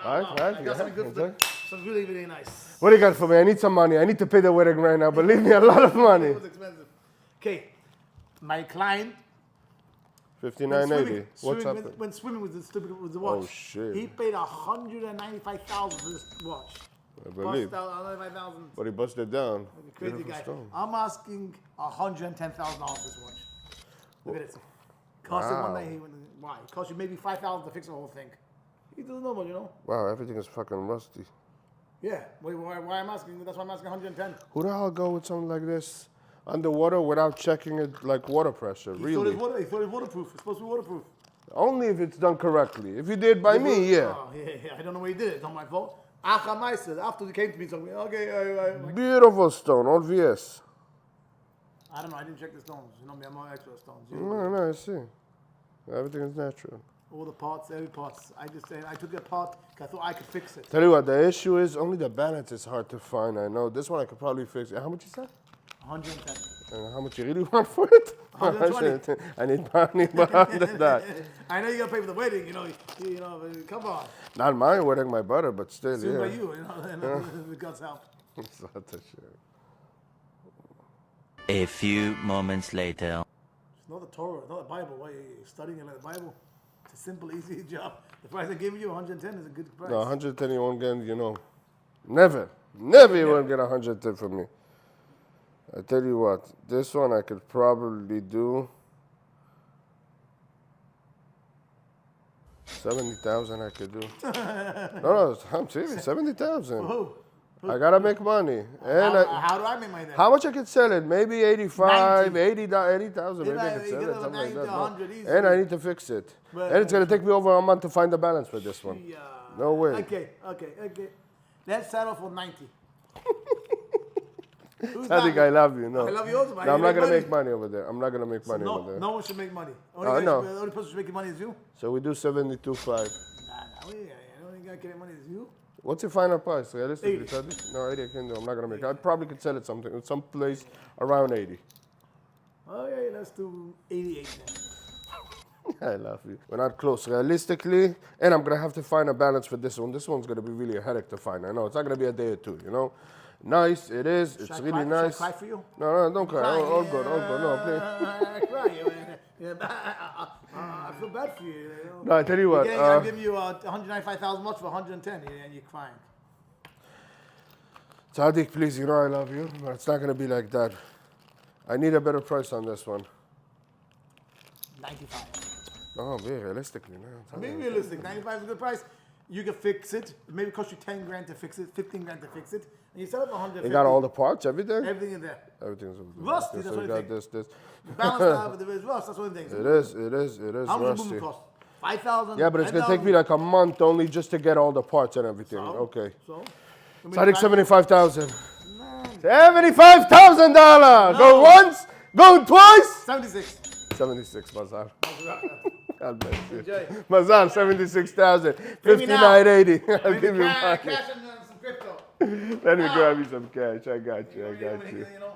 All right. I got something good for them. Some really, really nice. What do you got for me? I need some money. I need to pay the wedding right now. Believe me, a lot of money. It was expensive. Okay, my client. $59.80. What's up? When swimming with the watch. Oh shit. He paid $195,000 for this watch. I believe. Bust out $195,000. But he busted it down. Crazy Beautiful guy. stone. I'm asking $110,000 for this watch. Look at it. Cost him one day. Why? It cost you maybe $5,000 to fix the whole thing. He doesn't know, you know. Wow, everything is fucking rusty. Yeah. Why I'm asking? That's why I'm asking 110. Who the hell go with something like this underwater without checking it like water pressure? Really? He thought it was waterproof. It's supposed to be waterproof. Only if it's done correctly. If you did by me, yeah. Oh, yeah. I don't know why he did it. It's not my fault. After he came to me, so okay. Beautiful stone, obvious. I don't know. I didn't check the stones. You know me, I'm not expert on stones. No, I see. Everything is natural. All the parts, every parts. I took it apart because I thought I could fix it. Tell you what, the issue is only the balance is hard to find. I know this one I could probably fix. How much is that? 110. And how much you really want for it? 120. I need money behind that. I know you gotta pay for the wedding. You know. Come on. Not my wedding, my brother, but still, Soon yeah. by you know, with God's help. It's not the shit. A few moments later. It's not the Torah, not the Bible. Why are you studying it like the Bible? It's a simple, easy job. The price I gave you, 110, is a good price. No, 110 you won't get, you know. Never you won't get 110 from me. I tell you what, this one I could probably do 70,000 I could do. No, I'm serious, 70,000. Whoa. I gotta make money. And How do I make money then? how much I could sell it? Maybe 85, 90. 80,000. Maybe I could You sell get it, over something like 90 that. to No. 100 easily. And I need to fix it. But- And it's gonna take me over a month to find the balance for this one. Yeah. No way. Okay. Let's settle for 90. Who's I think not- I love you. No, I love you also, but no, I I'm not make gonna money. make money over there. I'm not gonna make money over there. No one should make money. I know. The only person who should make money is you. So we do 72.5. Nah, the only guy getting money is you. What's your final price? Realistically, 80. 30? No, 80 I can do. I'm not gonna make it. I probably could sell it some place around 80. Okay, let's do 88 then. I love you. We're not close realistically, and I'm gonna have to find a balance for this one. This one's gonna be really a headache to find. I know it's not gonna be a day or two. You know, nice it is. It's Should I really cry? nice. Should I cry for you? No, don't cry. All good. No, please. I cry. I feel bad for you. No, I tell you what. I'm giving you 195,000 much for 110, and you're crying. Sadiq, please, you know I love you, but it's not gonna be like that. I need a better price on this one. 95. No, be realistically. No, Be realistic. 95 is a good price. You can fix it. It maybe cost you 10 grand to fix it, 15 grand to fix it, and you sell it for 150. You got all the parts, everything? Everything in there. Everything's Rusty, okay, that's so what you I got think. this. Balance out, but there is rust. That's one thing. It is How much does the rusty. movement cost? 5,000. Yeah, but it's gonna take 10,000? me like a month only just to get all the parts and everything. So? Okay. So? Sadiq, $75,000. $75,000. No. Go once, go twice. 76. 76, Mazar. God bless you. Enjoy. Mazar, 76,000. Pay me now. 59.80. I'll Maybe give you cash money. and some crypto. Let me grab you some cash. I got you. You know,